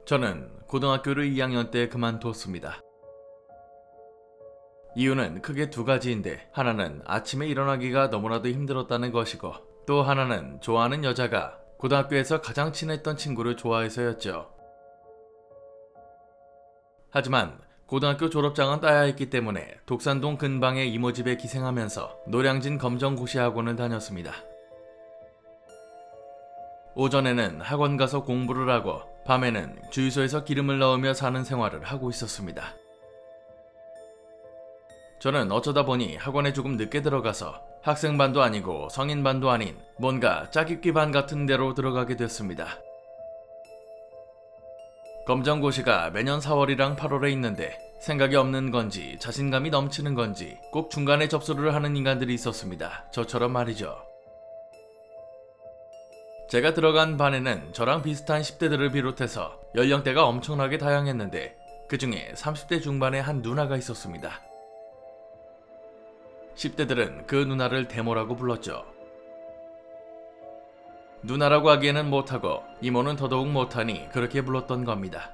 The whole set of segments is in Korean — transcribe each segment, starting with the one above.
저는 고등학교를 2학년 때 그만뒀습니다. 이유는 크게 두 가지인데, 하나는 아침에 일어나기가 너무나도 힘들었다는 것이고, 또 하나는 좋아하는 여자가 고등학교에서 가장 친했던 친구를 좋아해서였죠. 하지만 고등학교 졸업장은 따야 했기 때문에 독산동 근방의 이모 집에 기생하면서 노량진 검정고시학원을 다녔습니다. 오전에는 학원 가서 공부를 하고 밤에는 주유소에서 기름을 넣으며 사는 생활을 하고 있었습니다. 저는 어쩌다 보니 학원에 조금 늦게 들어가서 학생반도 아니고 성인반도 아닌 뭔가 짜깁기반 같은 데로 들어가게 됐습니다. 검정고시가 매년 4월이랑 8월에 있는데 생각이 없는 건지 자신감이 넘치는 건지 꼭 중간에 접수를 하는 인간들이 있었습니다. 저처럼 말이죠. 제가 들어간 반에는 저랑 비슷한 10대들을 비롯해서 연령대가 엄청나게 다양했는데 그 중에 30대 중반의 한 누나가 있었습니다. 10대들은 그 누나를 대모라고 불렀죠. 누나라고 하기에는 못하고 이모는 더더욱 못하니 그렇게 불렀던 겁니다.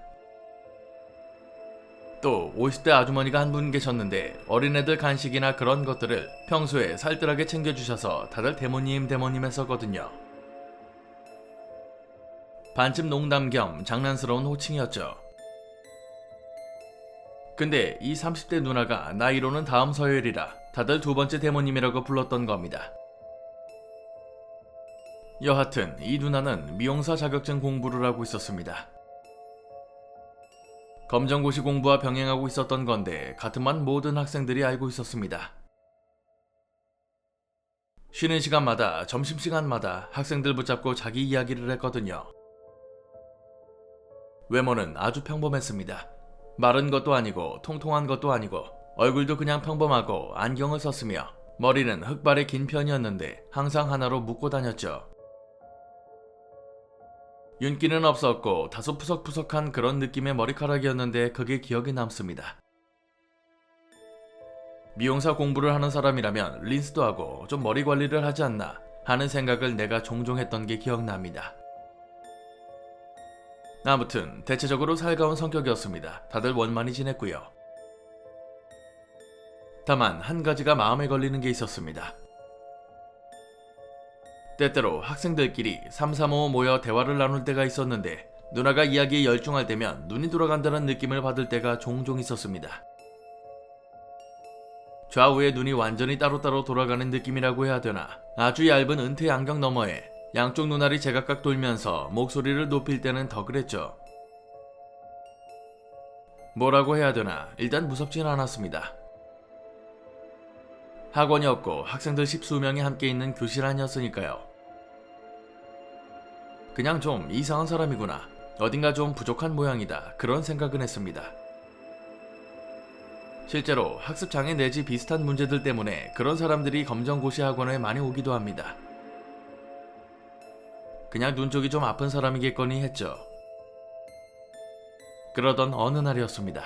또 50대 아주머니가 한 분 계셨는데 어린애들 간식이나 그런 것들을 평소에 살뜰하게 챙겨주셔서 다들 대모님 대모님 했었거든요. 반쯤 농담 겸 장난스러운 호칭이었죠. 근데 이 30대 누나가 나이로는 다음 서열이라 다들 두 번째 대모님이라고 불렀던 겁니다. 여하튼 이 누나는 미용사 자격증 공부를 하고 있었습니다. 검정고시 공부와 병행하고 있었던 건데 같은 반 모든 학생들이 알고 있었습니다. 쉬는 시간마다 점심시간마다 학생들 붙잡고 자기 이야기를 했거든요. 외모는 아주 평범했습니다. 마른 것도 아니고 통통한 것도 아니고 얼굴도 그냥 평범하고 안경을 썼으며 머리는 흑발의 긴 편이었는데 항상 하나로 묶고 다녔죠. 윤기는 없었고 다소 푸석푸석한 그런 느낌의 머리카락이었는데 그게 기억에 남습니다. 미용사 공부를 하는 사람이라면 린스도 하고 좀 머리 관리를 하지 않나 하는 생각을 내가 종종 했던 게 기억납니다. 아무튼 대체적으로 살가운 성격이었습니다. 다들 원만히 지냈고요. 다만 한 가지가 마음에 걸리는 게 있었습니다. 때때로 학생들끼리 335 모여 대화를 나눌 때가 있었는데 누나가 이야기에 열중할 때면 눈이 돌아간다는 느낌을 받을 때가 종종 있었습니다. 좌우의 눈이 완전히 따로따로 돌아가는 느낌이라고 해야 되나, 아주 얇은 은퇴 안경 너머에 양쪽 눈알이 제각각 돌면서 목소리를 높일 때는 더 그랬죠. 뭐라고 해야 되나, 일단 무섭진 않았습니다. 학원이었고 학생들 10수명이 함께 있는 교실 아니었으니까요. 그냥 좀 이상한 사람이구나, 어딘가 좀 부족한 모양이다, 그런 생각은 했습니다. 실제로 학습장애 내지 비슷한 문제들 때문에 그런 사람들이 검정고시 학원에 많이 오기도 합니다. 그냥 눈 쪽이 좀 아픈 사람이겠거니 했죠. 그러던 어느 날이었습니다.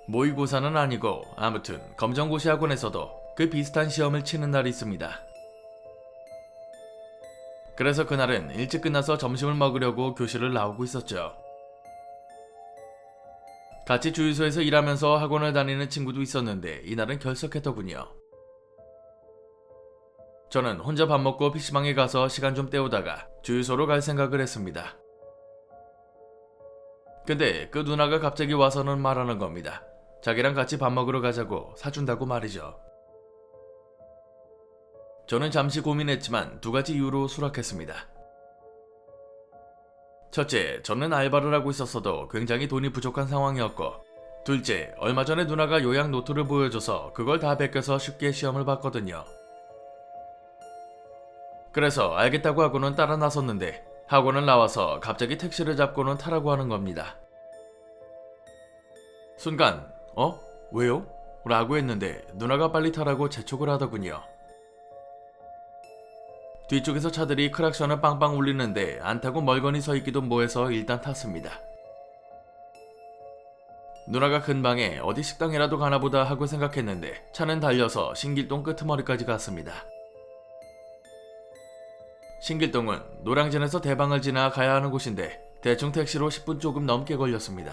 모의고사는 아니고 아무튼 검정고시 학원에서도 그 비슷한 시험을 치는 날이 있습니다. 그래서 그날은 일찍 끝나서 점심을 먹으려고 교실을 나오고 있었죠. 같이 주유소에서 일하면서 학원을 다니는 친구도 있었는데 이날은 결석했더군요. 저는 혼자 밥 먹고 PC방에 가서 시간 좀 때우다가 주유소로 갈 생각을 했습니다. 근데 그 누나가 갑자기 와서는 말하는 겁니다. 자기랑 같이 밥 먹으러 가자고 사준다고 말이죠. 저는 잠시 고민했지만 두 가지 이유로 수락했습니다. 첫째, 저는 알바를 하고 있었어도 굉장히 돈이 부족한 상황이었고, 둘째, 얼마 전에 누나가 요약 노트를 보여줘서 그걸 다 베껴서 쉽게 시험을 봤거든요. 그래서 알겠다고 하고는 따라 나섰는데 학원을 나와서 갑자기 택시를 잡고는 타라고 하는 겁니다. 순간 왜요? 라고 했는데 누나가 빨리 타라고 재촉을 하더군요. 뒤쪽에서 차들이 크락션을 빵빵 울리는데 안 타고 멀거니 서 있기도 뭐해서 일단 탔습니다. 누나가 근방에 어디 식당이라도 가나보다 하고 생각했는데 차는 달려서 신길동 끄트머리까지 갔습니다. 신길동은 노량진에서 대방을 지나 가야 하는 곳인데 대충 택시로 10분 조금 넘게 걸렸습니다.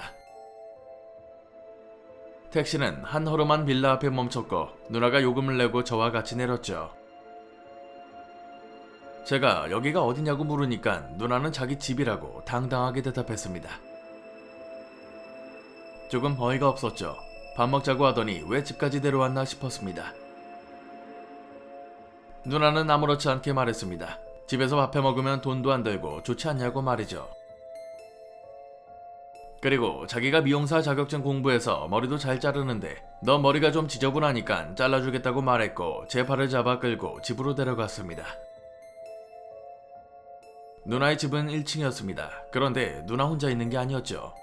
택시는 한 허름한 빌라 앞에 멈췄고 누나가 요금을 내고 저와 같이 내렸죠. 제가 여기가 어디냐고 물으니까 누나는 자기 집이라고 당당하게 대답했습니다. 조금 어이가 없었죠. 밥 먹자고 하더니 왜 집까지 데려왔나 싶었습니다. 누나는 아무렇지 않게 말했습니다. 집에서 밥해 먹으면 돈도 안 들고 좋지 않냐고 말이죠. 그리고 자기가 미용사 자격증 공부해서 머리도 잘 자르는데 너 머리가 좀 지저분하니까 잘라주겠다고 말했고 제 팔을 잡아 끌고 집으로 데려갔습니다. 누나의 집은 1층이었습니다. 그런데 누나 혼자 있는 게 아니었죠.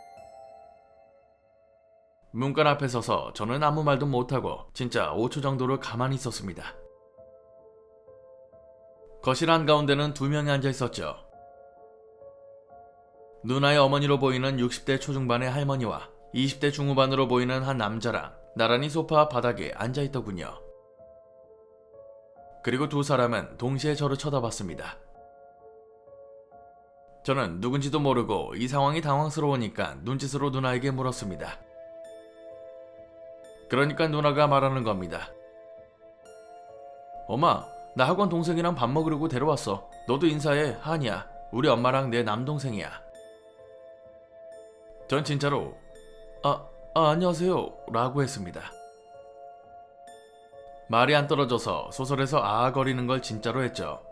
문간 앞에 서서 저는 아무 말도 못하고 진짜 5초 정도를 가만히 있었습니다. 거실 한가운데는 2명이 앉아 있었죠. 누나의 어머니로 보이는 60대 초중반의 할머니와 20대 중후반으로 보이는 한 남자랑 나란히 소파 바닥에 앉아 있더군요. 그리고 두 사람은 동시에 저를 쳐다봤습니다. 저는 누군지도 모르고 이 상황이 당황스러우니까 눈짓으로 누나에게 물었습니다. 그러니까 누나가 말하는 겁니다. 엄마, 나 학원 동생이랑 밥 먹으려고 데려왔어. 너도 인사해, 한이야. 우리 엄마랑 내 남동생이야. 전 진짜로 안녕하세요 라고 했습니다. 말이 안 떨어져서 소설에서 아아거리는 걸 진짜로 했죠.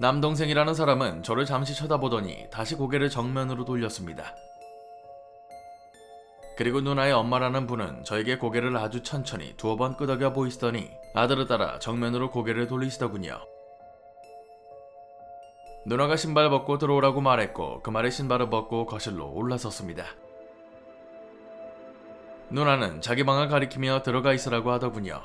남동생이라는 사람은 저를 잠시 쳐다보더니 다시 고개를 정면으로 돌렸습니다. 그리고 누나의 엄마라는 분은 저에게 고개를 아주 천천히 2번 끄덕여 보이시더니 아들을 따라 정면으로 고개를 돌리시더군요. 누나가 신발 벗고 들어오라고 말했고 그 말에 신발을 벗고 거실로 올라섰습니다. 누나는 자기 방을 가리키며 들어가 있으라고 하더군요.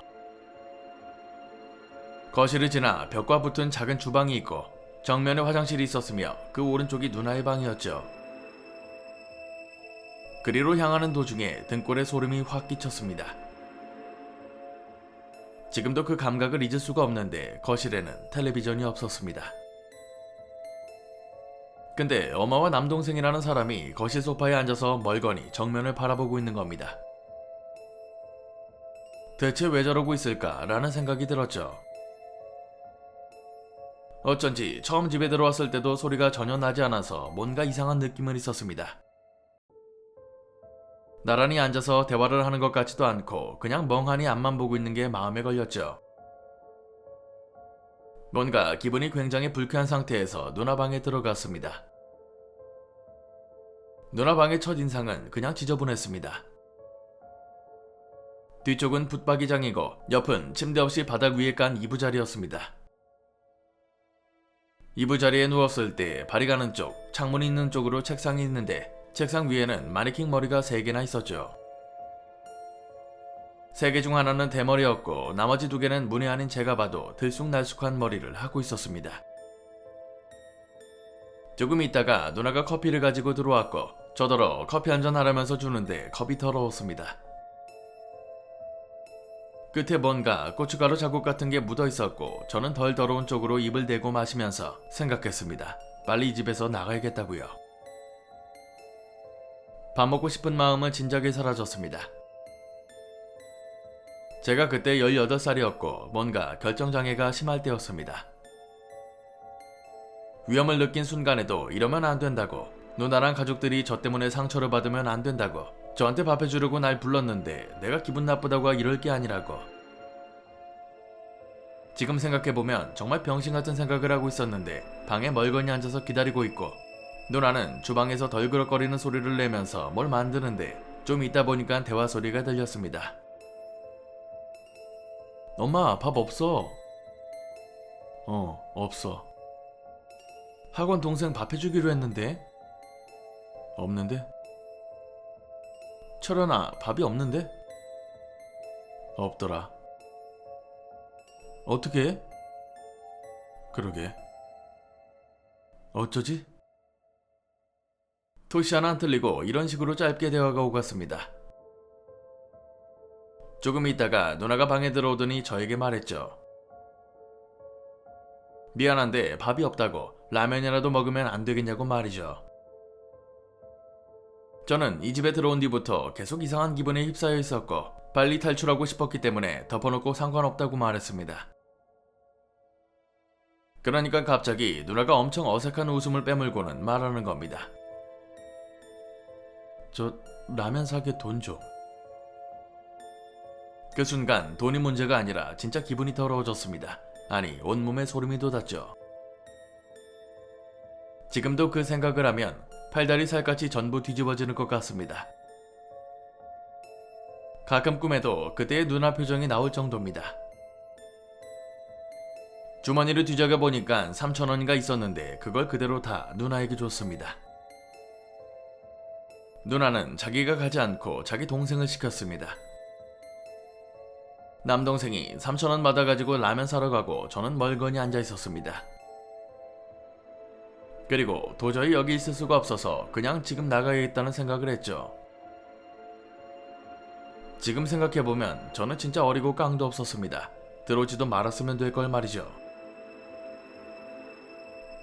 거실을 지나 벽과 붙은 작은 주방이 있고 정면에 화장실이 있었으며 그 오른쪽이 누나의 방이었죠. 그리로 향하는 도중에 등골에 소름이 확 끼쳤습니다. 지금도 그 감각을 잊을 수가 없는데 거실에는 텔레비전이 없었습니다. 근데 엄마와 남동생이라는 사람이 거실 소파에 앉아서 멀거니 정면을 바라보고 있는 겁니다. 대체 왜 저러고 있을까라는 생각이 들었죠. 어쩐지 처음 집에 들어왔을 때도 소리가 전혀 나지 않아서 뭔가 이상한 느낌은 있었습니다. 나란히 앉아서 대화를 하는 것 같지도 않고 그냥 멍하니 앞만 보고 있는 게 마음에 걸렸죠. 뭔가 기분이 굉장히 불쾌한 상태에서 누나 방에 들어갔습니다. 누나 방의 첫인상은 그냥 지저분했습니다. 뒤쪽은 붙박이장이고 옆은 침대 없이 바닥 위에 깐 이부자리였습니다. 이부자리에 누웠을 때 발이 가는 쪽, 창문이 있는 쪽으로 책상이 있는데 책상 위에는 마네킹 머리가 3개나 있었죠. 3개 중 하나는 대머리였고 나머지 2개는 문의 아닌 제가 봐도 들쑥날쑥한 머리를 하고 있었습니다. 조금 있다가 누나가 커피를 가지고 들어왔고 저더러 커피 한잔 하라면서 주는데 컵이 더러웠습니다. 끝에 뭔가 고춧가루 자국 같은 게 묻어 있었고 저는 덜 더러운 쪽으로 입을 대고 마시면서 생각했습니다. 빨리 이 집에서 나가야겠다고요. 밥 먹고 싶은 마음은 진작에 사라졌습니다. 제가 그때 18살이었고 뭔가 결정장애가 심할 때였습니다. 위험을 느낀 순간에도 이러면 안 된다고, 누나랑 가족들이 저 때문에 상처를 받으면 안 된다고, 저한테 밥 해주려고 날 불렀는데 내가 기분 나쁘다고 이럴 게 아니라고. 지금 생각해보면 정말 병신 같은 생각을 하고 있었는데 방에 멀거니 앉아서 기다리고 있고 누나는 주방에서 덜그럭거리는 소리를 내면서 뭘 만드는데 좀 있다 보니까 대화 소리가 들렸습니다. 엄마, 밥 없어. 없어. 학원 동생 밥 해주기로 했는데? 없는데? 철현아, 밥이 없는데? 없더라. 어떻게 해? 그러게. 어쩌지? 토시 하나 안 틀리고 이런 식으로 짧게 대화가 오갔습니다. 조금 있다가 누나가 방에 들어오더니 저에게 말했죠. 미안한데 밥이 없다고 라면이라도 먹으면 안 되겠냐고 말이죠. 저는 이 집에 들어온 뒤부터 계속 이상한 기분에 휩싸여 있었고 빨리 탈출하고 싶었기 때문에 덮어놓고 상관없다고 말했습니다. 그러니까 갑자기 누나가 엄청 어색한 웃음을 빼물고는 말하는 겁니다. 저 라면 사게 돈 좀. 그 순간 돈이 문제가 아니라 진짜 기분이 더러워졌습니다. 아니, 온몸에 소름이 돋았죠. 지금도 그 생각을 하면 팔다리 살갗이 전부 뒤집어지는 것 같습니다. 가끔 꿈에도 그때의 누나 표정이 나올 정도입니다. 주머니를 뒤적여 보니까 3,000원인가 있었는데 그걸 그대로 다 누나에게 줬습니다. 누나는 자기가 가지 않고 자기 동생을 시켰습니다. 남동생이 3,000원 받아가지고 라면 사러 가고 저는 멀거니 앉아 있었습니다. 그리고 도저히 여기 있을 수가 없어서 그냥 지금 나가야겠다는 생각을 했죠. 지금 생각해보면 저는 진짜 어리고 깡도 없었습니다. 들어오지도 말았으면 될 걸 말이죠.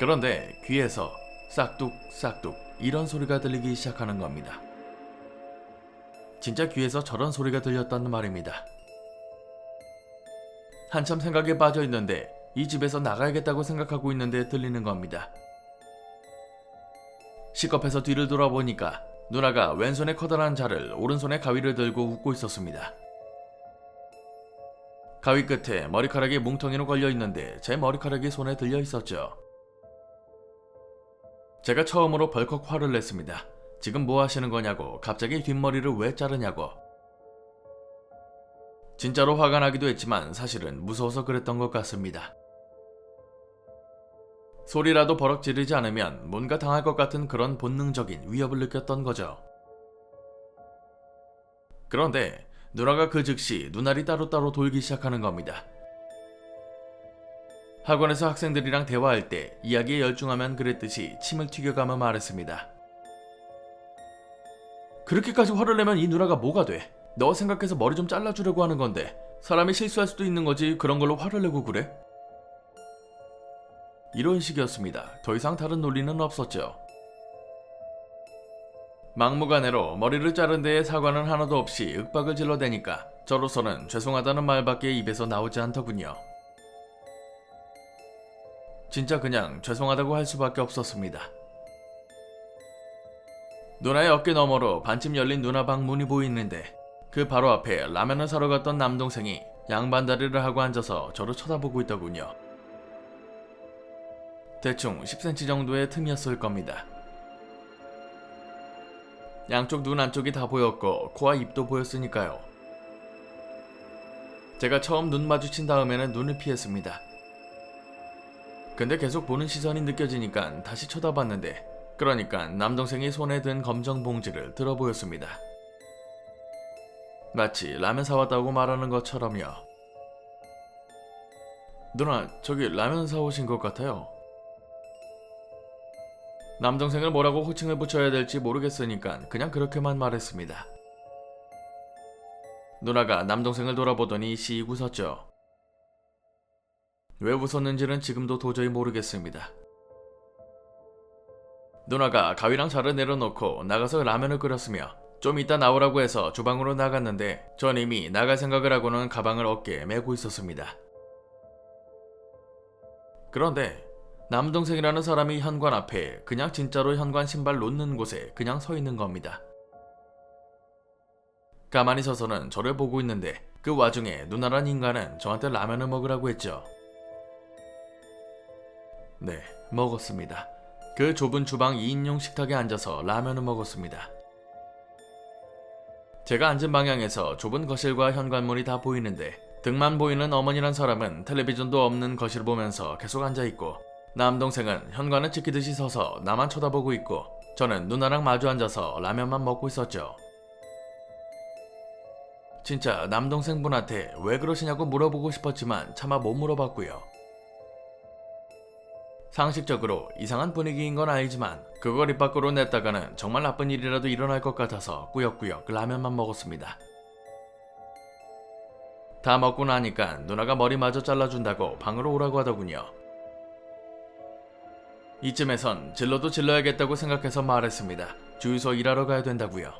그런데 귀에서 싹둑싹둑 이런 소리가 들리기 시작하는 겁니다. 진짜 귀에서 저런 소리가 들렸다는 말입니다. 한참 생각에 빠져 있는데 이 집에서 나가야겠다고 생각하고 있는데 들리는 겁니다. 시겁해서 뒤를 돌아보니까 누나가 왼손에 커다란 자를 오른손에 가위를 들고 웃고 있었습니다. 가위 끝에 머리카락이 뭉텅이로 걸려 있는데 제 머리카락이 손에 들려 있었죠. 제가 처음으로 벌컥 화를 냈습니다. 지금 뭐 하시는 거냐고, 갑자기 뒷머리를 왜 자르냐고. 진짜로 화가 나기도 했지만 사실은 무서워서 그랬던 것 같습니다. 소리라도 버럭 지르지 않으면 뭔가 당할 것 같은 그런 본능적인 위협을 느꼈던 거죠. 그런데 누나가 그 즉시 눈알이 따로따로 돌기 시작하는 겁니다. 학원에서 학생들이랑 대화할 때 이야기에 열중하면 그랬듯이 침을 튀겨가며 말했습니다. 그렇게까지 화를 내면 이 누나가 뭐가 돼? 너 생각해서 머리 좀 잘라주려고 하는 건데 사람이 실수할 수도 있는 거지 그런 걸로 화를 내고 그래? 이런 식이었습니다. 더 이상 다른 논리는 없었죠. 막무가내로 머리를 자른 데에 사과는 하나도 없이 윽박을 질러대니까 저로서는 죄송하다는 말밖에 입에서 나오지 않더군요. 진짜 그냥 죄송하다고 할 수밖에 없었습니다. 누나의 어깨 너머로 반쯤 열린 누나 방 문이 보이는데 그 바로 앞에 라면을 사러 갔던 남동생이 양반다리를 하고 앉아서 저를 쳐다보고 있더군요. 대충 10cm 정도의 틈이었을 겁니다. 양쪽 눈 안쪽이 다 보였고 코와 입도 보였으니까요. 제가 처음 눈 마주친 다음에는 눈을 피했습니다. 근데 계속 보는 시선이 느껴지니까 다시 쳐다봤는데 그러니까 남동생이 손에 든 검정 봉지를 들어 보였습니다. 마치 라면 사왔다고 말하는 것처럼요. 누나, 저기 라면 사오신 것 같아요. 남동생을 뭐라고 호칭을 붙여야 될지 모르겠으니까 그냥 그렇게만 말했습니다. 누나가 남동생을 돌아보더니 씩 웃었죠. 왜 웃었는지는 지금도 도저히 모르겠습니다. 누나가 가위랑 자를 내려놓고 나가서 라면을 끓였으며 좀 이따 나오라고 해서 주방으로 나갔는데 전 이미 나갈 생각을 하고는 가방을 어깨에 메고 있었습니다. 그런데 남동생이라는 사람이 현관 앞에 그냥 진짜로 현관 신발 놓는 곳에 그냥 서 있는 겁니다. 가만히 서서는 저를 보고 있는데 그 와중에 누나란 인간은 저한테 라면을 먹으라고 했죠. 네, 먹었습니다. 그 좁은 주방 2인용 식탁에 앉아서 라면을 먹었습니다. 제가 앉은 방향에서 좁은 거실과 현관문이 다 보이는데 등만 보이는 어머니란 사람은 텔레비전도 없는 거실을 보면서 계속 앉아있고 남동생은 현관을 지키듯이 서서 나만 쳐다보고 있고 저는 누나랑 마주 앉아서 라면만 먹고 있었죠. 진짜 남동생분한테 왜 그러시냐고 물어보고 싶었지만 차마 못 물어봤고요. 상식적으로 이상한 분위기인 건 알지만 그걸 입 밖으로 냈다가는 정말 나쁜 일이라도 일어날 것 같아서 꾸역꾸역 라면만 먹었습니다. 다 먹고 나니까 누나가 머리 마저 잘라준다고 방으로 오라고 하더군요. 이쯤에선 질러도 질러야겠다고 생각해서 말했습니다. 주유소 일하러 가야 된다고요.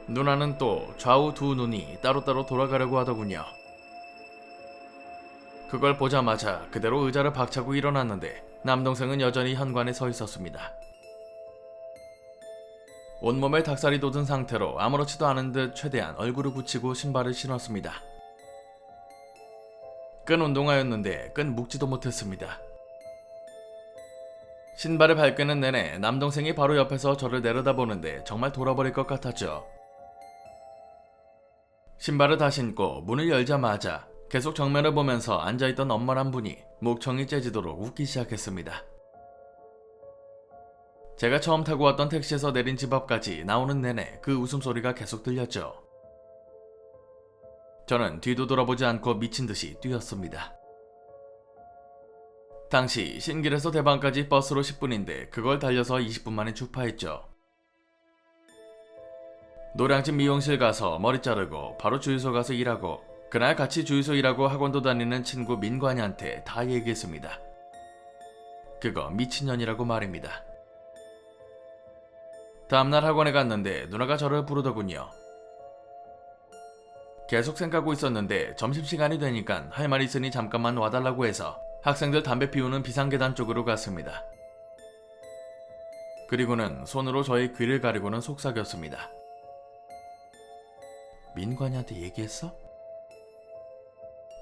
누나는 또 좌우 두 눈이 따로따로 돌아가려고 하더군요. 그걸 보자마자 그대로 의자를 박차고 일어났는데 남동생은 여전히 현관에 서 있었습니다. 온몸에 닭살이 돋은 상태로 아무렇지도 않은 듯 최대한 얼굴을 붙이고 신발을 신었습니다. 끈 운동화였는데 끈 묶지도 못했습니다. 신발을 발귀는 내내 남동생이 바로 옆에서 저를 내려다보는데 정말 돌아버릴 것 같았죠. 신발을 다 신고 문을 열자마자 계속 정면을 보면서 앉아있던 엄마란 분이 목청이 째지도록 웃기 시작했습니다. 제가 처음 타고 왔던 택시에서 내린 집 앞까지 나오는 내내 그 웃음소리가 계속 들렸죠. 저는 뒤도 돌아보지 않고 미친 듯이 뛰었습니다. 당시 신길에서 대방까지 버스로 10분인데 그걸 달려서 20분 만에 주파했죠. 노량진 미용실 가서 머리 자르고 바로 주유소 가서 일하고 그날 같이 주유소 일하고 학원도 다니는 친구 민관이한테 다 얘기했습니다. 그거 미친년이라고 말입니다. 다음날 학원에 갔는데 누나가 저를 부르더군요. 계속 생각하고 있었는데 점심시간이 되니까 할 말이 있으니 잠깐만 와달라고 해서 학생들 담배 피우는 비상계단 쪽으로 갔습니다. 그리고는 손으로 저의 귀를 가리고는 속삭였습니다. 민관이한테 얘기했어?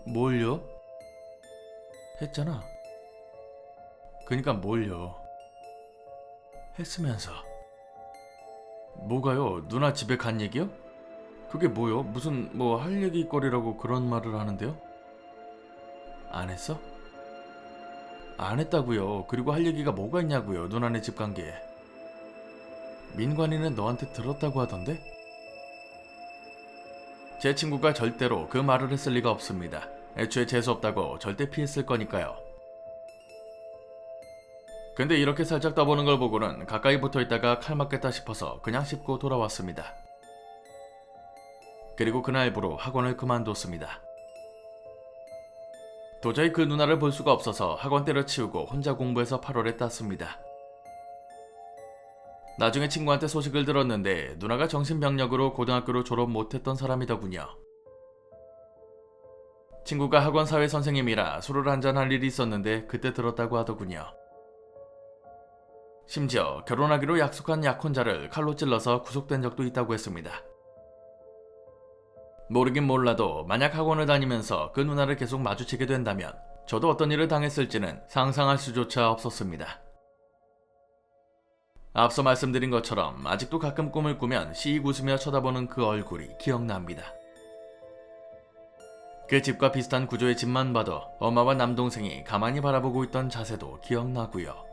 뭘요? 했잖아. 그니까 뭘요? 했으면서. 뭐가요? 누나 집에 간 얘기요? 그게 뭐요? 무슨 할 얘기거리라고 그런 말을 하는데요? 안 했어? 안 했다고요. 그리고 할 얘기가 뭐가 있냐고요. 누나네 집 간 게. 민관이는 너한테 들었다고 하던데? 제 친구가 절대로 그 말을 했을 리가 없습니다. 애초에 재수없다고 절대 피했을 거니까요. 근데 이렇게 살짝 떠보는 걸 보고는 가까이 붙어있다가 칼 맞겠다 싶어서 그냥 씹고 돌아왔습니다. 그리고 그날부로 학원을 그만뒀습니다. 도저히 그 누나를 볼 수가 없어서 학원 때려치우고 혼자 공부해서 8월에 땄습니다. 나중에 친구한테 소식을 들었는데 누나가 정신병력으로 고등학교를 졸업 못했던 사람이더군요. 친구가 학원 사회 선생님이라 술을 한잔할 일이 있었는데 그때 들었다고 하더군요. 심지어 결혼하기로 약속한 약혼자를 칼로 찔러서 구속된 적도 있다고 했습니다. 모르긴 몰라도 만약 학원을 다니면서 그 누나를 계속 마주치게 된다면 저도 어떤 일을 당했을지는 상상할 수조차 없었습니다. 앞서 말씀드린 것처럼 아직도 가끔 꿈을 꾸면 씩 웃으며 쳐다보는 그 얼굴이 기억납니다. 그 집과 비슷한 구조의 집만 봐도 엄마와 남동생이 가만히 바라보고 있던 자세도 기억나고요.